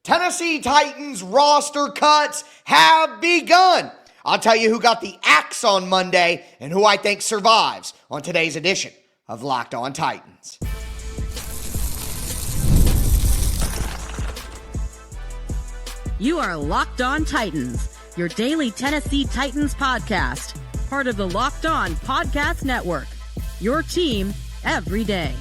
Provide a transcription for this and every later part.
Tennessee Titans roster cuts have begun. I'll tell you who got the axe on Monday and who I think survives on today's edition of Locked On Titans. You are Locked On Titans, your daily Tennessee Titans podcast, part of the Locked On Podcast Network, your team every day.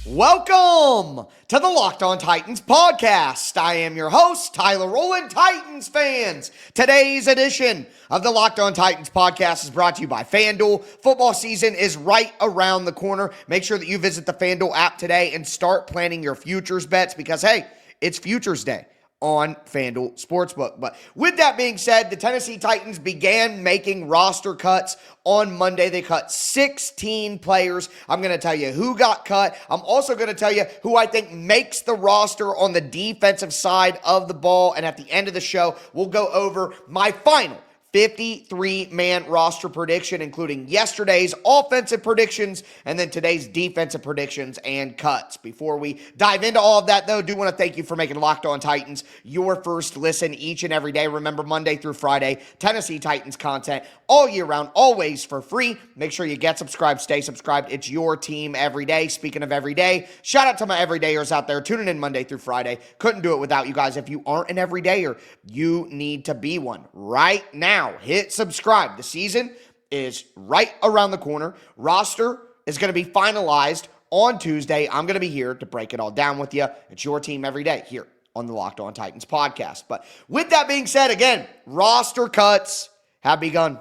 Welcome to the Locked On Titans podcast. I am your host, Tyler Rowland. Titans fans, today's edition of the Locked On Titans podcast is brought to you by FanDuel. Football season is right around the corner. Make sure that you visit the FanDuel app today and start planning your futures bets because, hey, it's Futures Day on FanDuel Sportsbook. But with that being said, the Tennessee Titans began making roster cuts on Monday. They cut 16 players. I'm going to tell you who got cut. I'm also going to tell you who I think makes the roster on the defensive side of the ball. And at the end of the show, we'll go over my final 53-man roster prediction, including yesterday's offensive predictions and then today's defensive predictions and cuts. Before we dive into all of that, though, I do want to thank you for making Locked On Titans your first listen each and every day. Remember, Monday through Friday, Tennessee Titans content all year round, always for free. Make sure you get subscribed, stay subscribed. It's your team every day. Speaking of every day, shout out to my everydayers out there tuning in Monday through Friday. Couldn't do it without you guys. If you aren't an everydayer, you need to be one right now. Hit subscribe. The season is right around the corner. Roster is going to be finalized on Tuesday. I'm going to be here to break it all down with you. It's your team every day here on the Locked On Titans podcast. But with that being said, again, roster cuts have begun.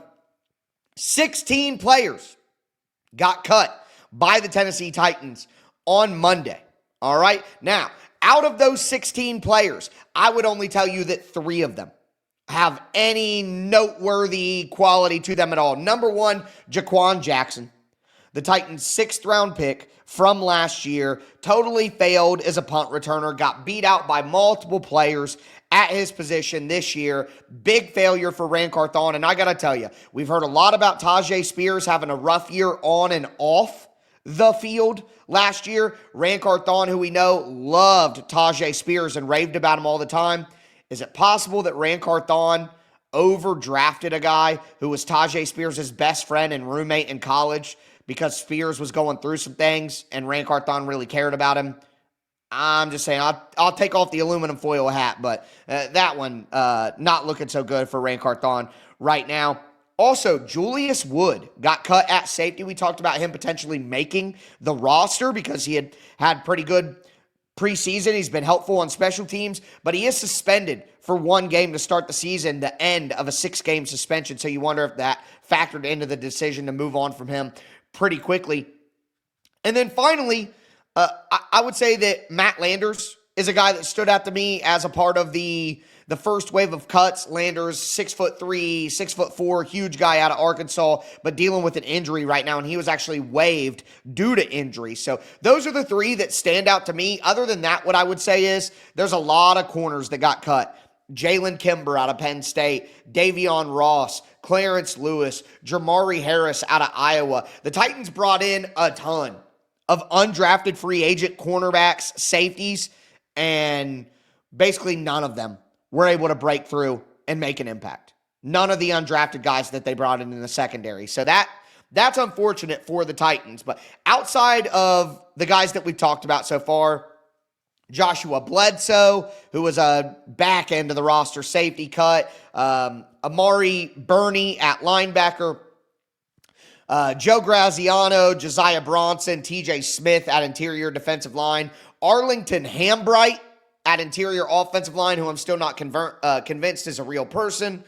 16 players got cut by the Tennessee Titans on Monday. All right. Now, out of those 16 players, I would only tell you that 3 of them have any noteworthy quality to them at all. Number one, Jaquan Jackson, the Titans' 6th-round pick from last year, totally failed as a punt returner, got beat out by multiple players at his position this year. Big failure for Ran Carthon, and I got to tell you, we've heard a lot about Tyjae Spears having a rough year on and off the field last year. Ran Carthon, who we know loved Tyjae Spears and raved about him all the time. Is it possible that Ran Carthon overdrafted a guy who was Tyjae Spears' best friend and roommate in college because Spears was going through some things and Ran Carthon really cared about him? I'm just saying, I'll take off the aluminum foil hat, but that one not looking so good for Ran Carthon right now. Also, Julius Wood got cut at safety. We talked about him potentially making the roster because he had pretty good preseason. He's been helpful on special teams, but he is suspended for 1 game to start the season, the end of a 6-game suspension. So you wonder if that factored into the decision to move on from him pretty quickly. And then finally, I would say that Matt Landers is a guy that stood out to me as a part of the first wave of cuts. Landers, 6'3", 6'4", huge guy out of Arkansas, but dealing with an injury right now, and he was actually waived due to injury. So those are the 3 that stand out to me. Other than that, what I would say is there's a lot of corners that got cut. Jalen Kimber out of Penn State, Davion Ross, Clarence Lewis, Jamari Harris out of Iowa. The Titans brought in a ton of undrafted free agent cornerbacks, safeties, and basically none of them were able to break through and make an impact. None of the undrafted guys that they brought in the secondary. So that's unfortunate for the Titans. But outside of the guys that we've talked about so far, Joshua Bledsoe, who was a back end of the roster safety cut, Amari Burney at linebacker, Joe Graziano, Josiah Bronson, TJ Smith at interior defensive line, Arlington Hambright at interior offensive line, who I'm still not convinced is a real person.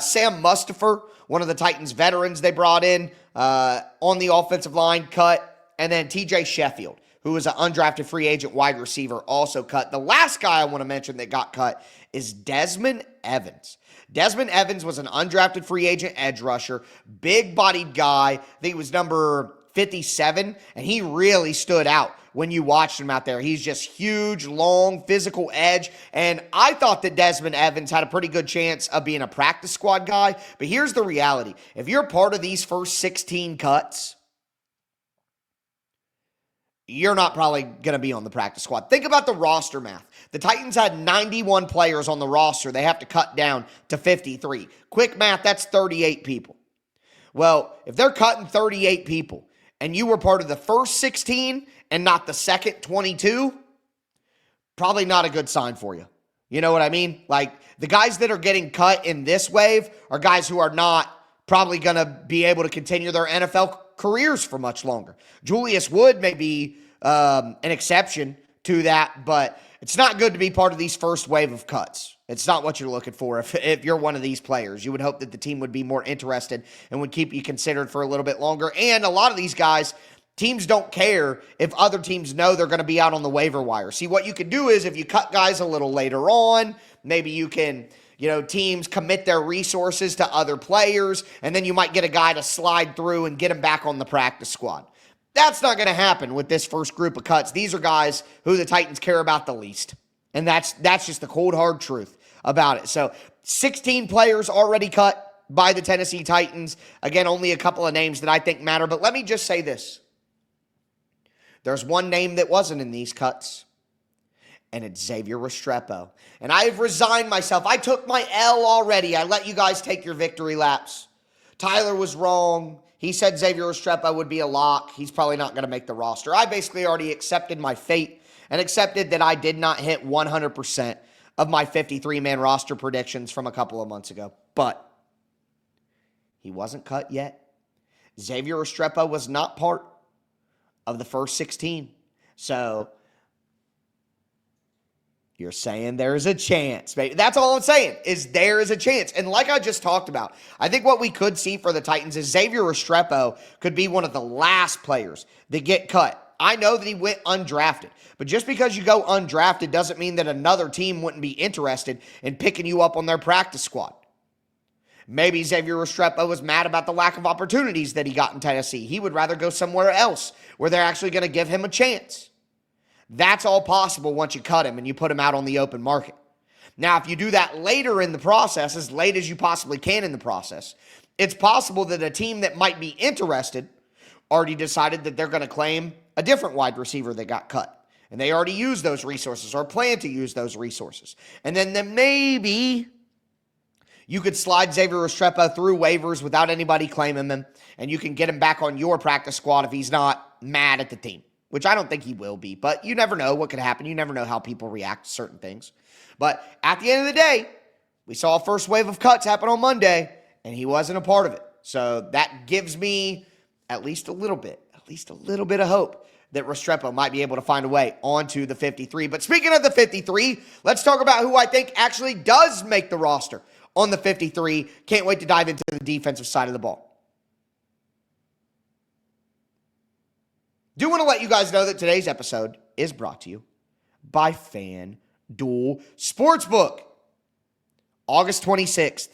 Sam Mustipher, one of the Titans veterans they brought in on the offensive line, cut. And then TJ Sheffield, who is an undrafted free agent wide receiver, also cut. The last guy I want to mention that got cut is Desmond Evans. Desmond Evans was an undrafted free agent edge rusher, big-bodied guy. I think he was number 57, and he really stood out when you watched him out there. He's just huge, long, physical edge, and I thought that Desmond Evans had a pretty good chance of being a practice squad guy, but here's the reality. If you're part of these first 16 cuts, you're not probably going to be on the practice squad. Think about the roster math. The Titans had 91 players on the roster. They have to cut down to 53. Quick math, that's 38 people. Well, if they're cutting 38 people and you were part of the first 16 and not the second 22, probably not a good sign for you. You know what I mean? Like, the guys that are getting cut in this wave are guys who are not probably going to be able to continue their NFL careers for much longer. Julius Wood may be an exception to that, but it's not good to be part of these first wave of cuts. It's not what you're looking for if you're one of these players. You would hope that the team would be more interested and would keep you considered for a little bit longer. And a lot of these guys, teams don't care if other teams know they're going to be out on the waiver wire. See, what you can do is if you cut guys a little later on, maybe you can, teams commit their resources to other players, and then you might get a guy to slide through and get him back on the practice squad. That's not going to happen with this first group of cuts. These are guys who the Titans care about the least. And that's just the cold, hard truth about it. So 16 players already cut by the Tennessee Titans. Again, only a couple of names that I think matter. But let me just say this. There's one name that wasn't in these cuts, and it's Xavier Restrepo. And I have resigned myself. I took my L already. I let you guys take your victory laps. Tyler was wrong. He said Xavier Restrepo would be a lock. He's probably not going to make the roster. I basically already accepted my fate and accepted that I did not hit 100% of my 53-man roster predictions from a couple of months ago. But he wasn't cut yet. Xavier Restrepo was not part of the first 16. So you're saying there's a chance, baby. That's all I'm saying, is there is a chance. And like I just talked about, I think what we could see for the Titans is Xavier Restrepo could be one of the last players that get cut. I know that he went undrafted, but just because you go undrafted doesn't mean that another team wouldn't be interested in picking you up on their practice squad. Maybe Xavier Restrepo was mad about the lack of opportunities that he got in Tennessee. He would rather go somewhere else where they're actually going to give him a chance. That's all possible once you cut him and you put him out on the open market. Now, if you do that later in the process, as late as you possibly can in the process, it's possible that a team that might be interested already decided that they're going to claim a different wide receiver that got cut. And they already used those resources or plan to use those resources. And then maybe you could slide Xavier Restrepo through waivers without anybody claiming him, and you can get him back on your practice squad if he's not mad at the team, which I don't think he will be. But you never know what could happen. You never know how people react to certain things. But at the end of the day, we saw a first wave of cuts happen on Monday, and he wasn't a part of it. So that gives me at least a little bit of hope that Restrepo might be able to find a way onto the 53. But speaking of the 53, let's talk about who I think actually does make the roster on the 53. Can't wait to dive into the defensive side of the ball. Do want to let you guys know that today's episode is brought to you by FanDuel Sportsbook. August 26th.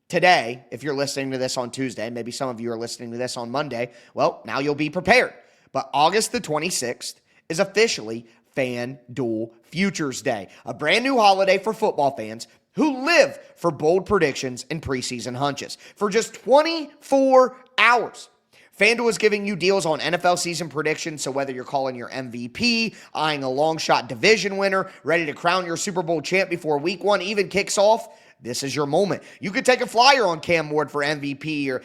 Today, if you're listening to this on Tuesday, maybe some of you are listening to this on Monday, well, now you'll be prepared. But August the 26th is officially FanDuel Futures Day, a brand new holiday for football fans who live for bold predictions and preseason hunches. For just 24 hours, FanDuel is giving you deals on NFL season predictions, so whether you're calling your MVP, eyeing a long shot division winner, ready to crown your Super Bowl champ before week one even kicks off, this is your moment. You could take a flyer on Cam Ward for MVP or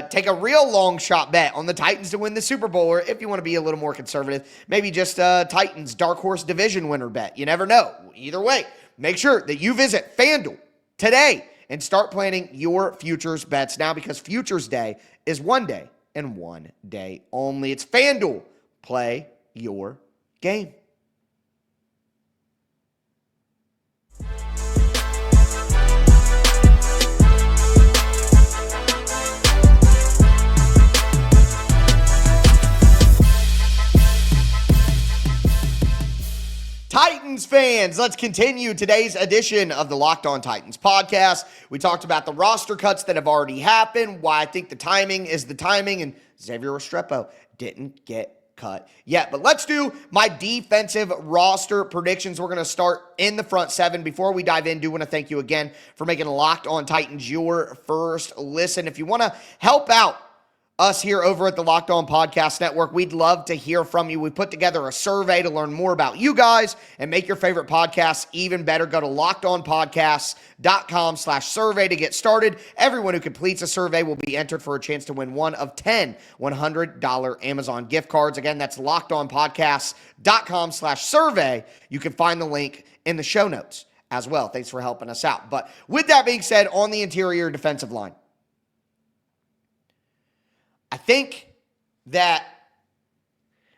take a real long shot bet on the Titans to win the Super Bowl, or if you want to be a little more conservative, maybe just Titans dark horse division winner bet. You never know. Either way, make sure that you visit FanDuel today and start planning your futures bets now, because Futures Day is one day and one day only. It's FanDuel. Play your game. Titans fans, let's continue today's edition of the Locked On Titans podcast. We talked about the roster cuts that have already happened, why I think the timing is the timing, and Xavier Restrepo didn't get cut yet. But let's do my defensive roster predictions. We're going to start in the front seven. Before we dive in, I do want to thank you again for making Locked On Titans your first listen. If you want to help out us here over at the Locked On Podcast Network. We'd love to hear from you. We put together a survey to learn more about you guys and make your favorite podcasts even better. Go to lockedonpodcasts.com/survey to get started. Everyone who completes a survey will be entered for a chance to win one of 10 $100 Amazon gift cards. Again, that's lockedonpodcasts.com/survey. You can find the link in the show notes as well. Thanks for helping us out. But with that being said, on the interior defensive line, I think that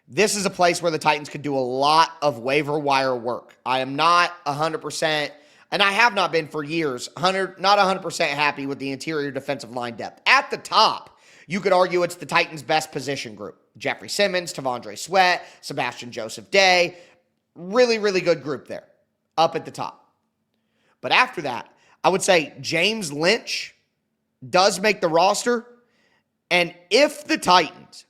this is a place where the Titans could do a lot of waiver wire work. I am not 100%, and I have not been for years, not 100% happy with the interior defensive line depth. At the top, you could argue it's the Titans' best position group. Jeffrey Simmons, Tavondre Sweat, Sebastian Joseph-Day. Really, really good group there, up at the top. But after that, I would say James Lynch does make the roster. And if the Titans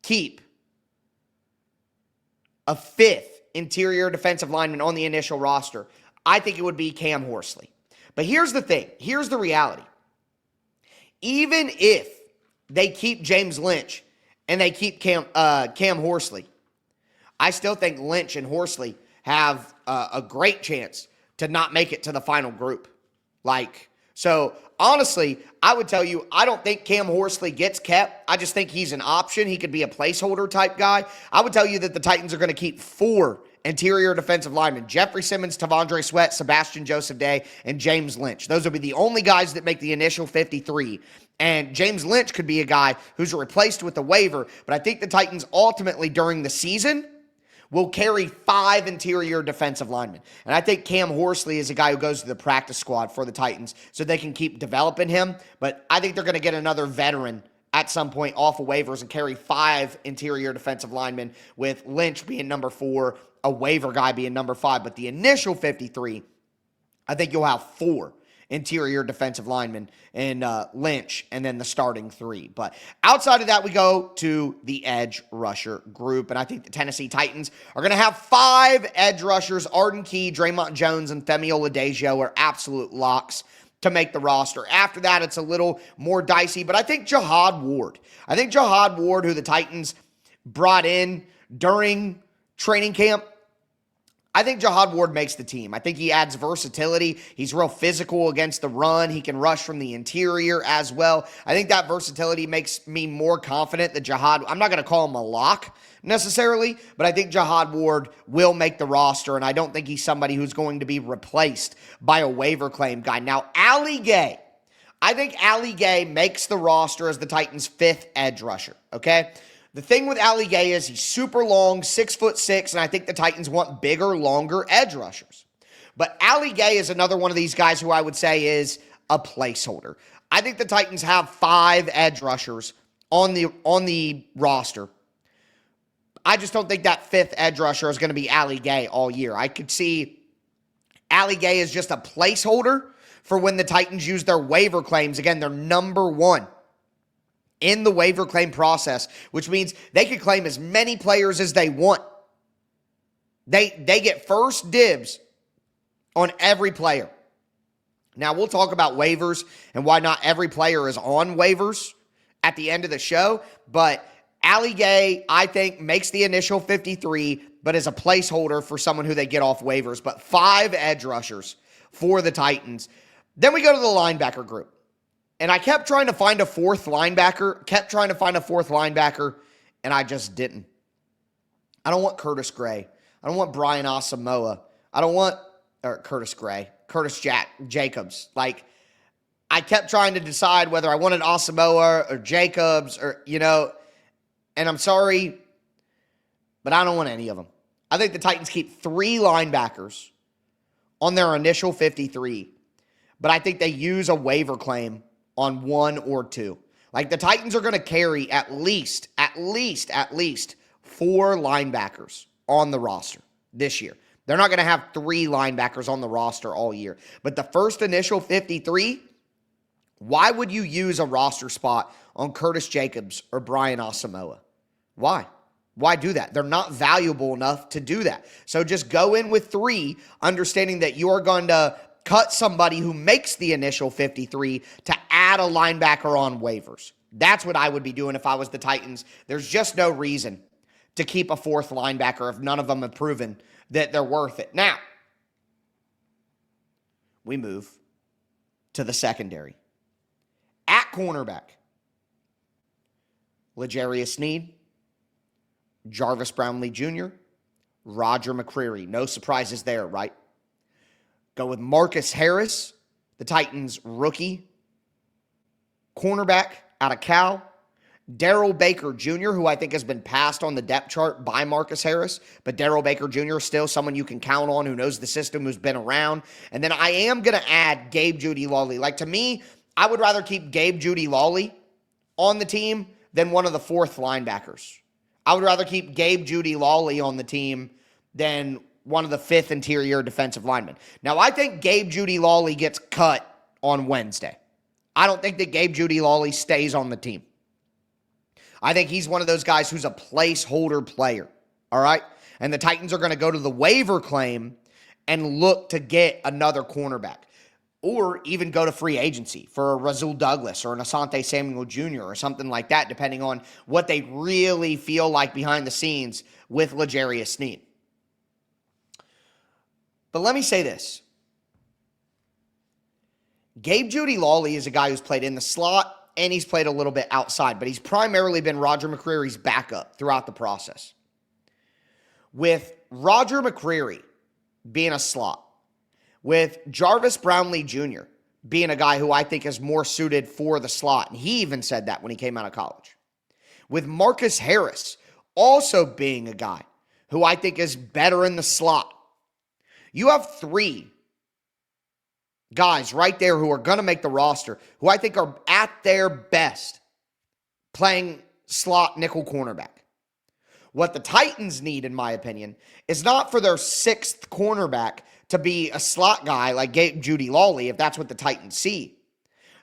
keep a fifth interior defensive lineman on the initial roster, I think it would be Cam Horsley. But here's the thing. Here's the reality. Even if they keep James Lynch and they keep Cam Horsley, I still think Lynch and Horsley have a great chance to not make it to the final group. So honestly, I would tell you, I don't think Cam Horsley gets kept. I just think he's an option. He could be a placeholder type guy. I would tell you that the Titans are going to keep 4 interior defensive linemen: Jeffrey Simmons, Tavondre Sweat, Sebastian Joseph-Day, and James Lynch. Those will be the only guys that make the initial 53. And James Lynch could be a guy who's replaced with a waiver. But I think the Titans ultimately during the season will carry 5 interior defensive linemen. And I think Cam Horsley is a guy who goes to the practice squad for the Titans so they can keep developing him. But I think they're going to get another veteran at some point off of waivers and carry 5 interior defensive linemen, with Lynch being number 4, a waiver guy being number 5. But the initial 53, I think you'll have 4 interior defensive linemen and Lynch, and then the starting 3. But outside of that, we go to the edge rusher group, and I think the Tennessee Titans are going to have 5 edge rushers. Arden Key, Draymond Jones, and Femi Oladejo are absolute locks to make the roster. After that, it's a little more dicey, but I think Jihad Ward, who the Titans brought in during training camp, I think Jihad Ward makes the team. I think he adds versatility. He's real physical against the run. He can rush from the interior as well. I think that versatility makes me more confident that Jihad, I'm not going to call him a lock necessarily, but I think Jihad Ward will make the roster, and I don't think he's somebody who's going to be replaced by a waiver claim guy. Now, Ali Gay. I think Ali Gay makes the roster as the Titans' 5th edge rusher, okay? The thing with Ali Gay is he's super long, 6'6", and I think the Titans want bigger, longer edge rushers. But Ali Gay is another one of these guys who I would say is a placeholder. I think the Titans have 5 edge rushers on the roster. I just don't think that 5th edge rusher is going to be Ali Gay all year. I could see Ali Gay as just a placeholder for when the Titans use their waiver claims. Again, they're number 1 in the waiver claim process, which means they can claim as many players as they want. They get first dibs on every player. Now, we'll talk about waivers and why not every player is on waivers at the end of the show, but Ali Gay, I think, makes the initial 53, but is a placeholder for someone who they get off waivers. But 5 edge rushers for the Titans. Then we go to the linebacker group. And I kept trying to find a 4th linebacker, and I just didn't. I don't want Curtis Gray. I don't want Brian Asamoah. I don't want Curtis Jacobs. I kept trying to decide whether I wanted Asamoah or Jacobs and I'm sorry, but I don't want any of them. I think the Titans keep 3 linebackers on their initial 53, but I think they use a waiver claim on 1 or 2. The Titans are going to carry at least 4 linebackers on the roster this year. They're not going to have 3 linebackers on the roster all year. But the first initial 53, why would you use a roster spot on Curtis Jacobs or Brian Asamoah? Why? Why do that? They're not valuable enough to do that. So just go in with 3, understanding that you are going to cut somebody who makes the initial 53 to add a linebacker on waivers. That's what I would be doing if I was the Titans. There's just no reason to keep a fourth linebacker if none of them have proven that they're worth it. Now, we move to the secondary. At cornerback, L'Jarius Sneed, Jarvis Brownlee Jr., Roger McCreary. No surprises there, right? Go with Marcus Harris, the Titans' rookie cornerback out of Cal. Darrell Baker Jr., who I think has been passed on the depth chart by Marcus Harris, but Darrell Baker Jr. is still someone you can count on, who knows the system, who's been around. And then I am going to add Gabe Jeudy-Lawley. Like, to me, I would rather keep Gabe Jeudy-Lawley on the team than one of the fourth linebackers. I would rather keep Gabe Jeudy-Lawley on the team than one of the fifth interior defensive linemen. Now, I think Gabe Jeudy-Lawley gets cut on Wednesday. I don't think that Gabe Jeudy-Lawley stays on the team. I think he's one of those guys who's a placeholder player, all right? And the Titans are going to go to the waiver claim and look to get another cornerback, or even go to free agency for a Rasul Douglas or an Asante Samuel Jr. or something like that, depending on what they really feel like behind the scenes with L'Jarius Sneed. But let me say this. Gabe Jeudy-Lawley is a guy who's played in the slot, and he's played a little bit outside, but he's primarily been Roger McCreary's backup throughout the process. With Roger McCreary being a slot, with Jarvis Brownlee Jr. being a guy who I think is more suited for the slot, and he even said that when he came out of college, with Marcus Harris also being a guy who I think is better in the slot, you have three guys right there who are going to make the roster, who I think are at their best playing slot nickel cornerback. What the Titans need, in my opinion, is not for their sixth cornerback to be a slot guy like Gabe Jeudy-Lawley, if that's what the Titans see.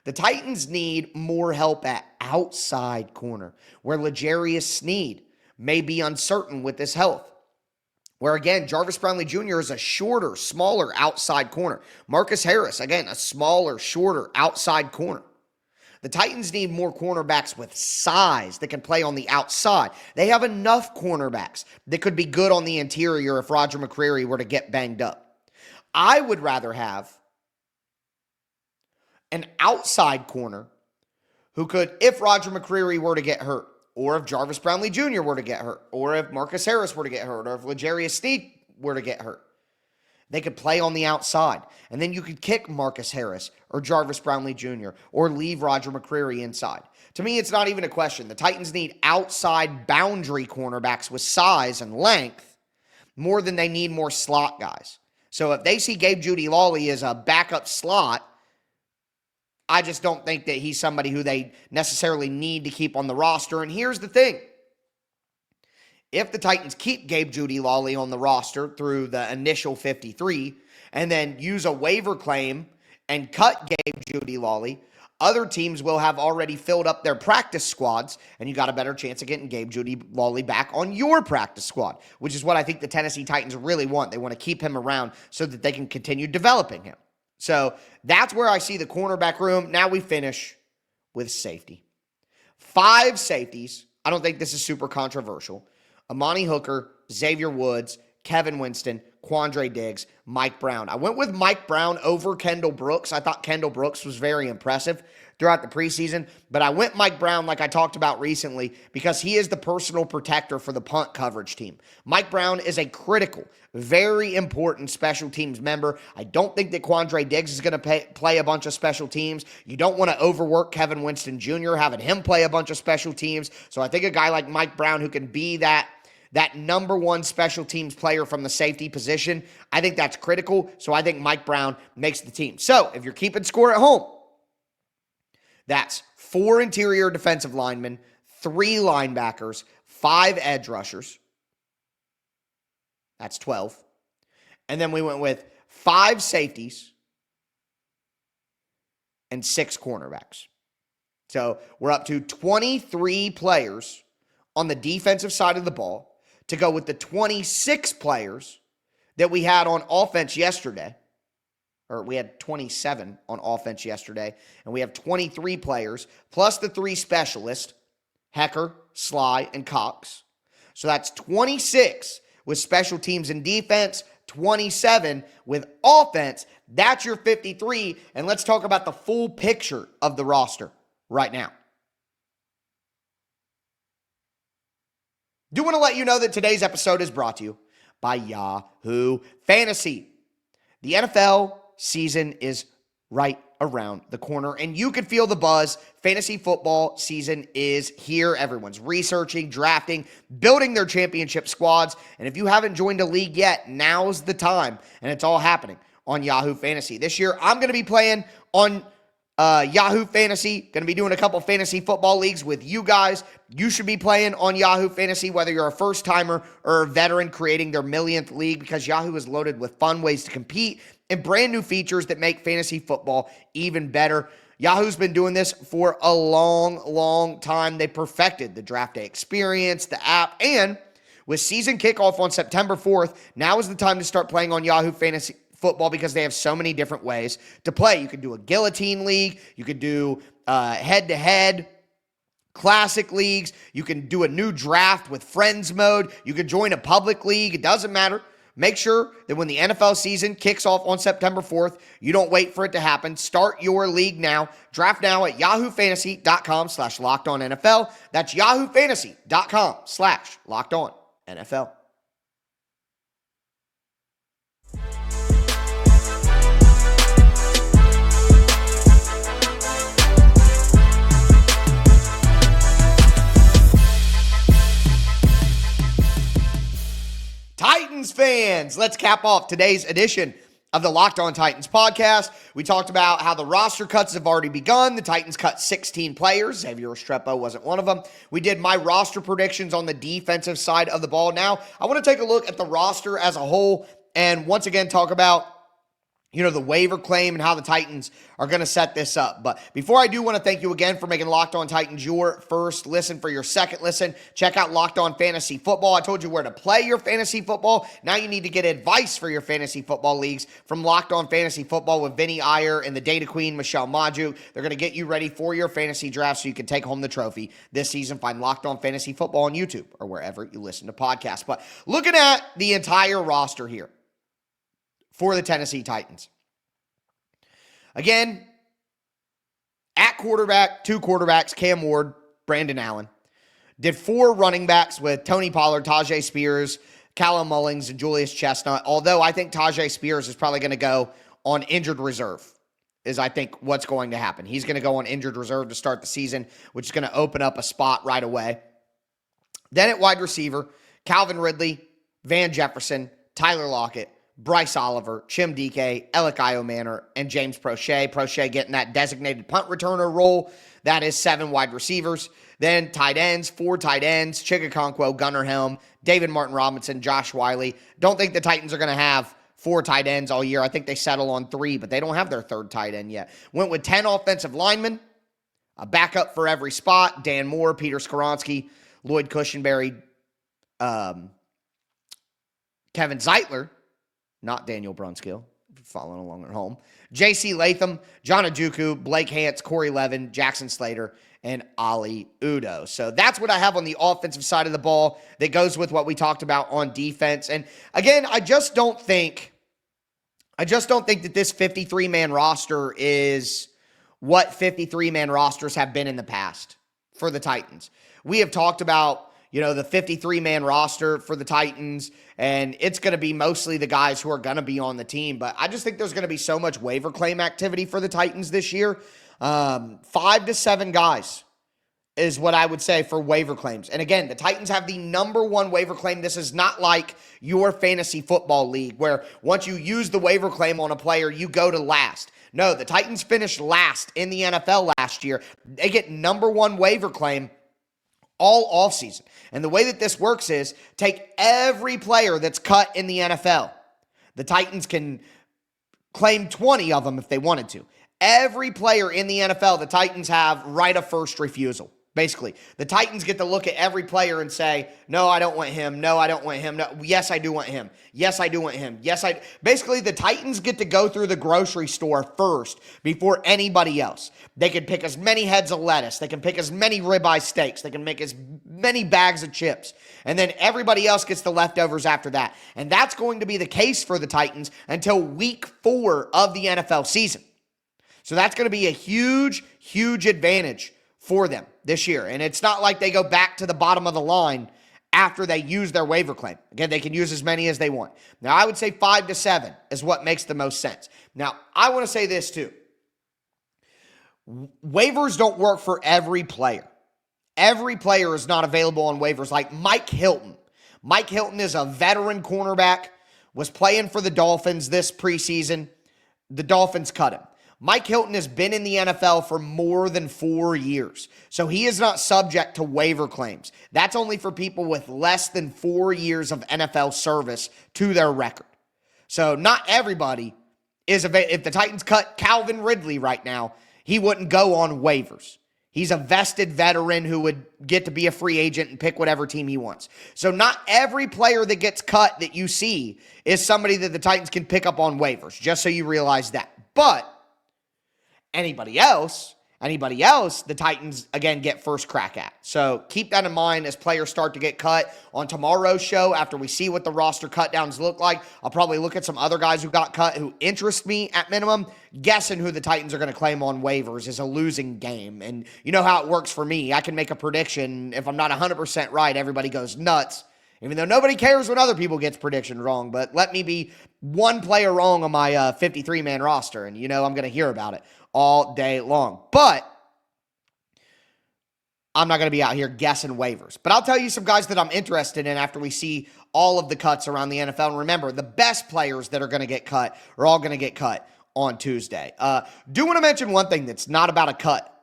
The Titans need more help at outside corner, where L'Jarius Sneed may be uncertain with his health. Where, again, Jarvis Brownlee Jr. is a shorter, smaller outside corner. Marcus Harris, again, a smaller, shorter outside corner. The Titans need more cornerbacks with size that can play on the outside. They have enough cornerbacks that could be good on the interior if Roger McCreary were to get banged up. I would rather have an outside corner who could, if Roger McCreary were to get hurt, or if Jarvis Brownlee Jr. were to get hurt, or if Marcus Harris were to get hurt, or if L'Jarius Sneed were to get hurt, they could play on the outside. And then you could kick Marcus Harris or Jarvis Brownlee Jr. or leave Roger McCreary inside. To me, it's not even a question. The Titans need outside boundary cornerbacks with size and length more than they need more slot guys. So if they see Gabe Jeudy-Lawley as a backup slot, I just don't think that he's somebody who they necessarily need to keep on the roster. And here's the thing. If the Titans keep Gabe Jeudy-Lawley on the roster through the initial 53 and then use a waiver claim and cut Gabe Jeudy-Lawley, other teams will have already filled up their practice squads, and you got a better chance of getting Gabe Jeudy-Lawley back on your practice squad, which is what I think the Tennessee Titans really want. They want to keep him around so that they can continue developing him. So that's where I see the cornerback room. Now we finish with safety. 5 safeties. I don't think this is super controversial. Amani Hooker, Xavier Woods, Kevin Winston, Quandre Diggs, Mike Brown. I went with Mike Brown over Kendall Brooks. I thought Kendall Brooks was very impressive throughout the preseason, but I went Mike Brown like I talked about recently because he is the personal protector for the punt coverage team. Mike Brown is a critical, very important special teams member. I don't think that Quandre Diggs is going to play a bunch of special teams. You don't want to overwork Kevin Winston Jr., having him play a bunch of special teams. So I think a guy like Mike Brown who can be that number one special teams player from the safety position, I think that's critical. So I think Mike Brown makes the team. So if you're keeping score at home, that's 4 interior defensive linemen, 3 linebackers, 5 edge rushers. That's 12. And then we went with 5 safeties and 6 cornerbacks. So we're up to 23 players on the defensive side of the ball to go with the 26 players that we had on offense yesterday. or we had 27 on offense yesterday, and we have 23 players, plus the 3 specialists, Hecker, Sly, and Cox. So that's 26 with special teams and defense, 27 with offense. That's your 53, and let's talk about the full picture of the roster right now. Do want to let you know that today's episode is brought to you by Yahoo Fantasy. The NFL season is right around the corner, and you can feel the buzz. Fantasy football season is here. Everyone's researching, drafting, building their championship squads, and if you haven't joined a league yet, now's the time, and it's all happening on Yahoo Fantasy. This year, I'm going to be playing on Yahoo Fantasy. Going to be doing a couple fantasy football leagues with you guys. You should be playing on Yahoo Fantasy, whether you're a first-timer or a veteran creating their millionth league, because Yahoo is loaded with fun ways to compete and brand new features that make fantasy football even better. Yahoo's been doing this for a long, long time. They perfected the draft day experience, the app, and with season kickoff on September 4th, now is the time to start playing on Yahoo Fantasy football because they have so many different ways to play. You could do a guillotine league. You could do head-to-head classic leagues. You can do a new draft with friends mode. You could join a public league. It doesn't matter. Make sure that when the NFL season kicks off on September 4th, you don't wait for it to happen. Start your league now. Draft now at yahoofantasy.com/lockedonnfl. That's yahoofantasy.com/lockedonnfl. Titans fans, let's cap off today's edition of the Locked On Titans podcast. We talked about how the roster cuts have already begun. The Titans cut 16 players. Xavier Restrepo wasn't one of them. We did my roster predictions on the defensive side of the ball. Now, I want to take a look at the roster as a whole and once again talk about the waiver claim and how the Titans are going to set this up. But before I do, want to thank you again for making Locked On Titans your first listen. For your second listen, check out Locked On Fantasy Football. I told you where to play your fantasy football. Now you need to get advice for your fantasy football leagues from Locked On Fantasy Football with Vinny Iyer and the Data Queen, Michelle Maju. They're going to get you ready for your fantasy draft so you can take home the trophy this season. Find Locked On Fantasy Football on YouTube or wherever you listen to podcasts. But looking at the entire roster here for the Tennessee Titans. Again, at quarterback, 2 quarterbacks, Cam Ward, Brandon Allen. Did 4 running backs with Tony Pollard, Tajay Spears, Callum Mullings, and Julius Chestnut. Although I think Tajay Spears is probably going to go on injured reserve, is I think what's going to happen. He's going to go on injured reserve to start the season, which is going to open up a spot right away. Then at wide receiver, Calvin Ridley, Van Jefferson, Tyler Lockett, Bryce Oliver, Chim Dike, Alec Manor, and James Prochet. Prochet getting that designated punt returner role. That is 7 wide receivers. Then tight ends, 4 tight ends, Chigakonkwo, Gunnar Helm, David Martin Robinson, Josh Wiley. Don't think the Titans are going to have 4 tight ends all year. I think they settle on 3, but they don't have their 3rd tight end yet. Went with 10 offensive linemen, a backup for every spot, Dan Moore, Peter Skoronski, Lloyd Cushenberry, Kevin Zeitler, not Daniel Brunskill, following along at home, J.C. Latham, John Ajuku, Blake Hance, Corey Levin, Jackson Slater, and Ali Udo. So that's what I have on the offensive side of the ball that goes with what we talked about on defense. And again, I just don't think that this 53-man roster is what 53-man rosters have been in the past for the Titans. We have talked about the 53-man roster for the Titans, and it's going to be mostly the guys who are going to be on the team. But I just think there's going to be so much waiver claim activity for the Titans this year. 5 to 7 guys is what I would say for waiver claims. And again, the Titans have the number 1 waiver claim. This is not like your fantasy football league where once you use the waiver claim on a player, you go to last. No, the Titans finished last in the NFL last year. They get number 1 waiver claim all offseason. And the way that this works is take every player that's cut in the NFL. The Titans can claim 20 of them if they wanted to. Every player in the NFL, the Titans have right of first refusal Basically, the Titans get to look at every player and say, no, I don't want him. No, I don't want him. No, yes, I do want him. Yes, I do want him. Basically, the Titans get to go through the grocery store first before anybody else. They can pick as many heads of lettuce. They can pick as many ribeye steaks. They can make as many bags of chips. And then everybody else gets the leftovers after that. And that's going to be the case for the Titans until week 4 of the NFL season. So that's going to be a huge, huge advantage for them this year. And it's not like they go back to the bottom of the line after they use their waiver claim. Again, they can use as many as they want. Now, I would say 5 to 7 is what makes the most sense. Now, I want to say this too. Waivers don't work for every player. Every player is not available on waivers, like Mike Hilton. Mike Hilton is a veteran cornerback, was playing for the Dolphins this preseason. The Dolphins cut him. Mike Hilton has been in the NFL for more than 4 years, so he is not subject to waiver claims. That's only for people with less than 4 years of NFL service to their record. So not everybody is available. If the Titans cut Calvin Ridley right now, he wouldn't go on waivers. He's a vested veteran who would get to be a free agent and pick whatever team he wants. So not every player that gets cut that you see is somebody that the Titans can pick up on waivers, just so you realize that. But Anybody else, the Titans, again, get first crack at. So keep that in mind as players start to get cut. On tomorrow's show, after we see what the roster cutdowns look like, I'll probably look at some other guys who got cut who interest me at minimum. Guessing who the Titans are going to claim on waivers is a losing game. And you know how it works for me. I can make a prediction. If I'm not 100% right, everybody goes nuts. Even though nobody cares when other people get predictions wrong. But let me be one player wrong on my 53-man roster, and I'm going to hear about it all day long. But I'm not going to be out here guessing waivers. But I'll tell you some guys that I'm interested in after we see all of the cuts around the NFL. And remember, the best players that are going to get cut are all going to get cut on Tuesday. Do want to mention one thing that's not about a cut.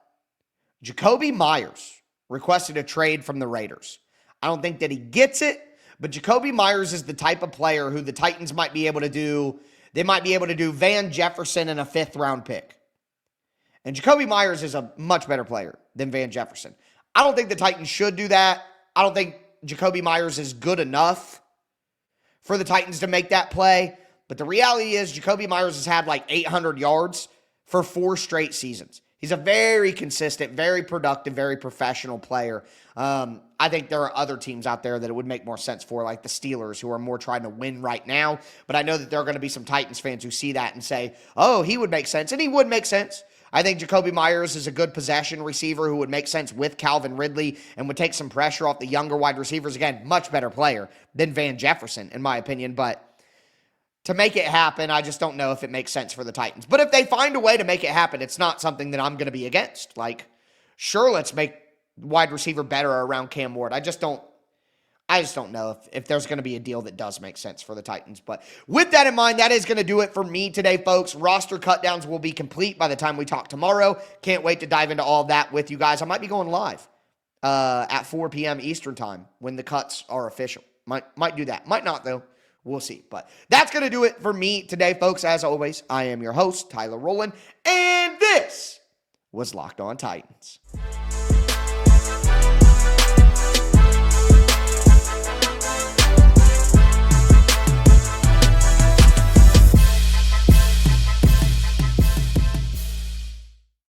Jakobi Meyers requested a trade from the Raiders. I don't think that he gets it, but Jakobi Meyers is the type of player who the Titans might be able to do. They might be able to do Van Jefferson and a 5th-round pick. And Jakobi Meyers is a much better player than Van Jefferson. I don't think the Titans should do that. I don't think Jakobi Meyers is good enough for the Titans to make that play. But the reality is Jakobi Meyers has had like 800 yards for 4 straight seasons. He's a very consistent, very productive, very professional player. I think there are other teams out there that it would make more sense for, like the Steelers, who are more trying to win right now. But I know that there are going to be some Titans fans who see that and say, oh, he would make sense. And he would make sense. I think Jakobi Meyers is a good possession receiver who would make sense with Calvin Ridley and would take some pressure off the younger wide receivers. Again, much better player than Van Jefferson, in my opinion. But to make it happen, I just don't know if it makes sense for the Titans. But if they find a way to make it happen, it's not something that I'm going to be against. Like, sure, let's make wide receiver better around Cam Ward. I just don't know if there's going to be a deal that does make sense for the Titans. But with that in mind, that is going to do it for me today, folks. Roster cutdowns will be complete by the time we talk tomorrow. Can't wait to dive into all of that with you guys. I might be going live at 4 p.m. Eastern time when the cuts are official. Might do that. Might not, though. We'll see. But that's going to do it for me today, folks. As always, I am your host, Tyler Rowland, and this was Locked On Titans.